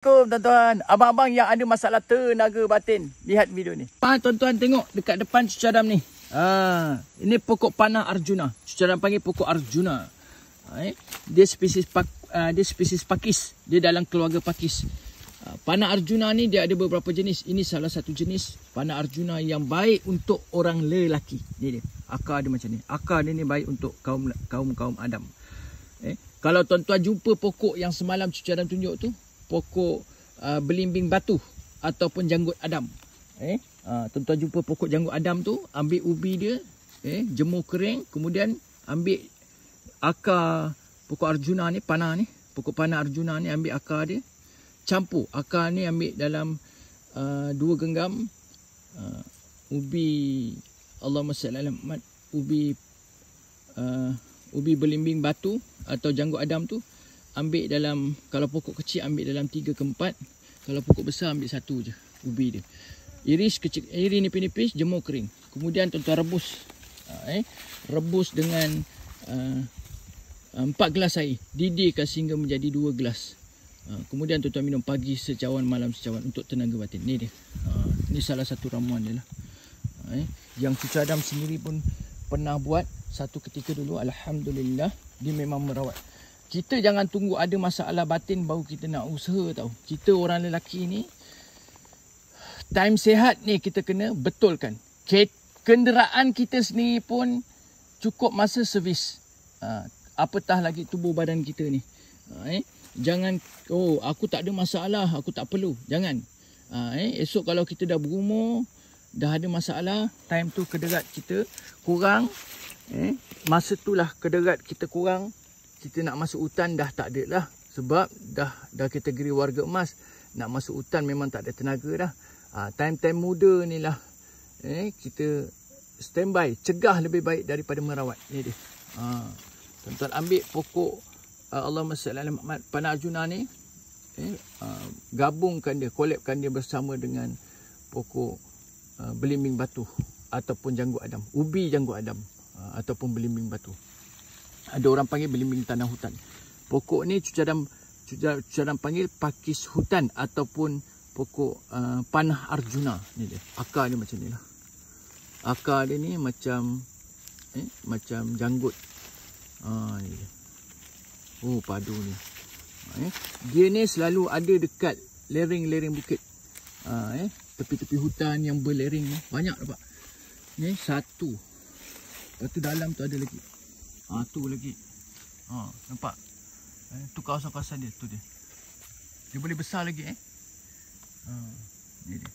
Assalamualaikum tuan-tuan. Abang-abang yang ada masalah tenaga batin, lihat video ni. Tuan-tuan tengok dekat depan cucu Adam ni. Ini pokok panah Arjuna. Cucu Adam panggil pokok Arjuna. Dia spesies pakis. Dia dalam keluarga pakis. Panah Arjuna ni dia ada beberapa jenis. Ini salah satu jenis panah Arjuna yang baik untuk orang lelaki. Ni dia. Akar dia macam ni. Akar dia ni baik untuk kaum Adam. Kalau tuan-tuan jumpa pokok yang semalam cucu Adam tunjuk tu, pokok belimbing batu ataupun janggut Adam. Tuan-tuan jumpa pokok janggut Adam tu, ambil ubi dia, jemur kering, kemudian ambil akar pokok Arjuna ni, pokok panah Arjuna ni, ambil akar dia, campur. Akar ni ambil dalam 2 genggam ubi, Allahumma salli ala Muhammad, ubi belimbing batu atau janggut Adam tu, ambil dalam, kalau pokok kecil ambil dalam 3 ke 4, kalau pokok besar ambil 1 je ubi dia. Iris kecil, iris nipis-nipis, jemur kering. Kemudian tuan-tuan rebus. Rebus dengan 4 gelas air. Didihkan sehingga menjadi 2 gelas. Kemudian tuan-tuan minum pagi secawan, malam secawan untuk tenaga batin. Ni dia. Ni salah satu ramuan dia lah. Yang cucu Adam sendiri pun pernah buat satu ketika dulu. Alhamdulillah, dia memang merawat. Kita jangan tunggu ada masalah batin baru kita nak usaha tau. Kita orang lelaki ni, time sihat ni kita kena betulkan. Kenderaan kita sendiri pun cukup masa servis. Apatah lagi tubuh badan kita ni. Jangan, aku tak ada masalah, aku tak perlu. Jangan. Esok kalau kita dah berumur, dah ada masalah, time tu kederat kita kurang. Masa tu lah kederat kita kurang. Kita nak masuk hutan dah tak ada lah. Sebab dah kategori warga emas. Nak masuk hutan memang tak ada tenaga dah. Time-time muda ni lah. Kita standby. Cegah lebih baik daripada merawat. Ni dia. Tuan-tuan ambil pokok Allahumma salli ala Muhammad panah Arjuna ni. Gabungkan dia. Collabkan dia bersama dengan pokok belimbing batu. Ataupun janggut Adam. Ubi janggut Adam. Ataupun belimbing batu. Ada orang panggil belimbing tanah hutan. Pokok ni cucu Adam panggil pakis hutan ataupun pokok panah Arjuna. Ni dia. Akar dia macam ni lah. Akar dia ni macam janggut. Ni dia. Padu ni. Dia ni selalu ada dekat lereng-lereng bukit. Tepi-tepi hutan yang berlereng ni. Banyak dapat. Ni satu. Lepas tu dalam tu ada lagi. Tu lagi. Nampak? Tu kawasan-kawasan dia. Tu dia. Dia boleh besar lagi. Ni dia.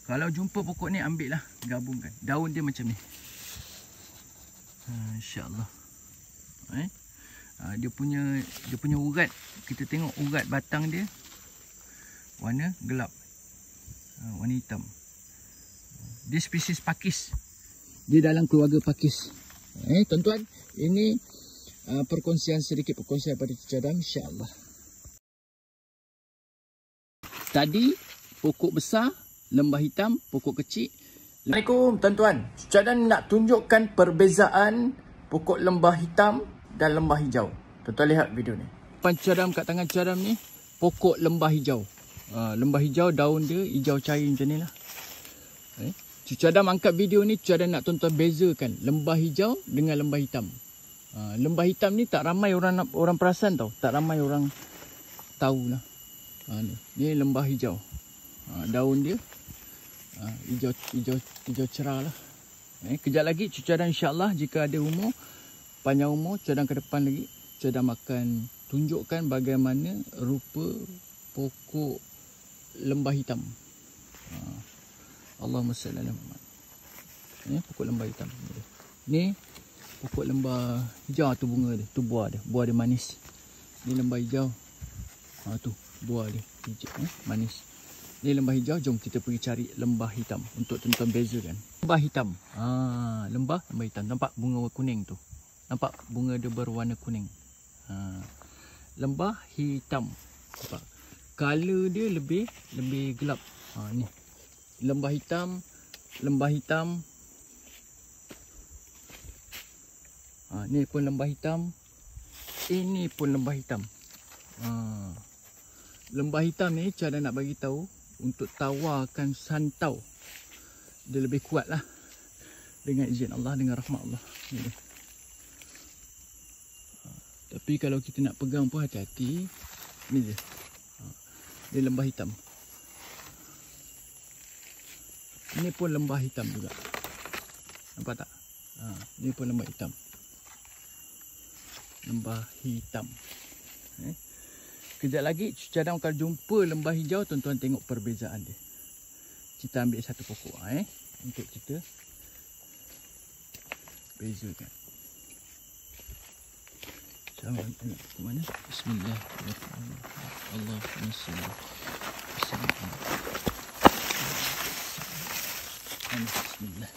Kalau jumpa pokok ni, ambil lah. Gabungkan. Daun dia macam ni. InsyaAllah. Dia punya urat. Kita tengok urat batang dia. Warna gelap. Warna hitam. Dia spesies pakis. Dia dalam keluarga pakis. Tuan-tuan, ini sedikit perkongsian pada cucu Adam, insya-Allah. Tadi pokok besar, lembah hitam, pokok kecil. Assalamualaikum tuan-tuan. Cucu Adam nak tunjukkan perbezaan pokok lembah hitam dan lembah hijau. Tuan-tuan lihat video ni. Cucu Adam kat tangan cucu Adam ni, pokok lembah hijau. Lembah hijau, daun dia hijau cair macam ni lah. Cucu Adam angkat video ni, cucu Adam nak tuan-tuan bezakan lembah hijau dengan lembah hitam. Lembah hitam ni tak ramai orang perasan tau. Tak ramai orang tahu lah. Ni lembah hijau. Daun dia hijau cerah lah. Kejap lagi cucu Adam insyaAllah jika ada panjang umur, cucu Adam ke depan lagi, cucu Adam akan tunjukkan bagaimana rupa pokok lembah hitam. Allahumma salli ala Muhammad. Ni pokok lembah hitam. Ni pokok lembah hijau, tu bunga dia, tu buah dia. Buah dia manis. Ni lembah hijau. Tu buah dia hijau, manis. Ni lembah hijau. Jom kita pergi cari lembah hitam untuk tuan-tuan bezakan. Lembah hitam. Lembah hitam. Nampak bunga kuning tu? Nampak bunga dia berwarna kuning. Lembah hitam. Nampak? Color dia lebih gelap. Ni. Lembah hitam. Ni pun lembah hitam. Ini pun lembah hitam. lembah hitam ni cara nak bagi tahu untuk tawarkan santau. Dia lebih kuat lah. Dengan izin Allah, dengan rahmat Allah. Ni dia. Tapi kalau kita nak pegang pun hati-hati. Ni dia. Dia lembah hitam. Ini pun lembah hitam juga. Nampak tak? Ni pun lembah hitam. Lembah hitam. Kejap lagi cadang kalau jumpa lembah hijau, tuan-tuan tengok perbezaan dia. Kita ambil satu pokok untuk kita bezakan. Sama tengok ke mana? Bismillahirrahmanirrahim. Allahumma salli bismillah.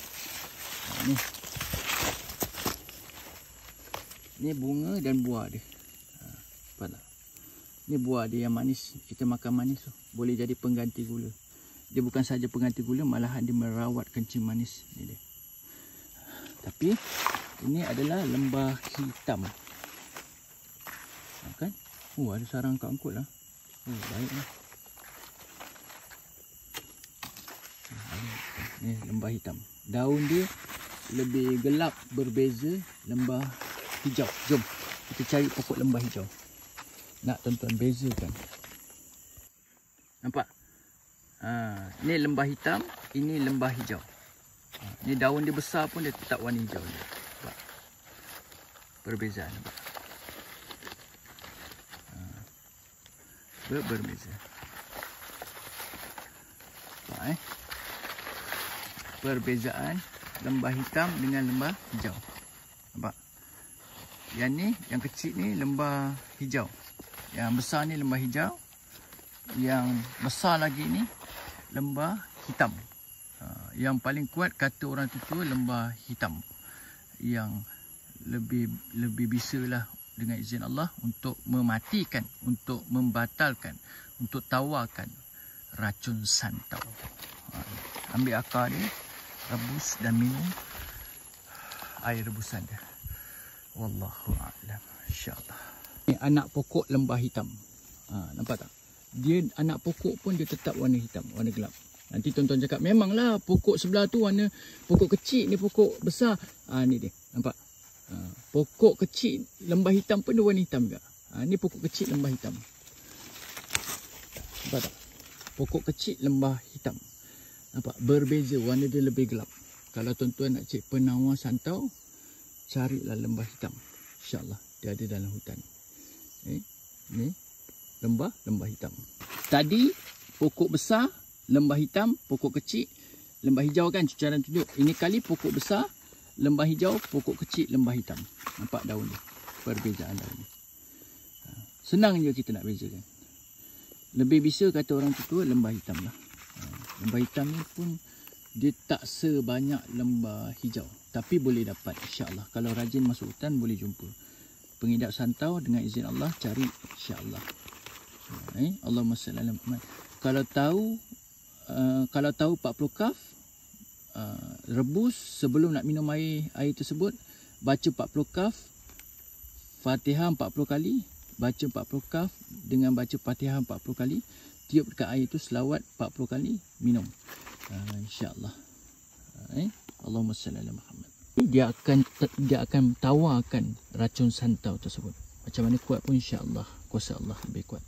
Ni bunga dan buah dia. Nampak tak? Ni buah dia yang manis. Kita makan manis tu. Boleh jadi pengganti gula. Dia bukan saja pengganti gula, malahan dia merawat kencing manis. Ni dia. Tapi ini adalah lembah hitam. Kan? Ada sarang angkut lah. Baiklah. Ni lembah hitam. Daun dia lebih gelap, berbeza lembah hijau. Jom kita cari pokok lembah hijau. Nak tuan-tuan bezakan. Nampak? Ni lembah hitam, ini lembah hijau. Ni daun dia besar pun dia tetap warna hijau dia. Nampak? Perbezaan nampak? Berbeza. Nampak perbezaan lembah hitam dengan lembah hijau. Nampak? Yang ni, yang kecil ni lembah hijau. Yang besar ni lembah hijau. Yang besar lagi ni lembah hitam. Yang paling kuat kata orang tua lembah hitam. Yang lebih bisalah dengan izin Allah untuk mematikan, untuk membatalkan, untuk tawarkan racun santau. Ambil akar dia, rebus dan minum air rebusan dia. Wallahu a'lam. InsyaAllah. Ni anak pokok lembah hitam. Nampak tak? Dia anak pokok pun dia tetap warna hitam, warna gelap. Nanti tuan-tuan cakap, memanglah pokok sebelah tu warna pokok kecil, ni pokok besar. Ni dia. Nampak? Pokok kecil lembah hitam pun dia warna hitam juga. Ni pokok kecil lembah hitam. Nampak tak? Pokok kecil lembah hitam. Nampak? Berbeza, warna dia lebih gelap. Kalau tuan-tuan nak cek penawar santau, carilah lembah hitam. InsyaAllah dia ada dalam hutan. Ni lembah hitam. Tadi pokok besar lembah hitam, pokok kecil lembah hijau kan, caran tunjuk. Ini kali pokok besar lembah hijau, pokok kecil lembah hitam. Nampak daun dia? Perbezaan daun dia. Senang je kita nak bezakan. Lebih bisa kata orang tua lembah hitam lah. Lembah hitam ni pun dia tak sebanyak lembah hijau. Tapi boleh dapat insyaAllah. Kalau rajin masuk hutan boleh jumpa. Pengidap santau dengan izin Allah cari insyaAllah. Allahumma salli ala Muhammad. Kalau tahu 40 kaf, rebus sebelum nak minum air tersebut, baca 40 kaf, Fatihah 40 kali, baca 40 kaf dengan baca Fatihah 40 kali, tiup dekat air tu selawat 40 kali, minum. InsyaAllah. Allahumma salli ala Muhammad. Dia akan tawarkan racun santau tersebut. Macam mana kuat pun insyaAllah kuasa Allah lebih kuat.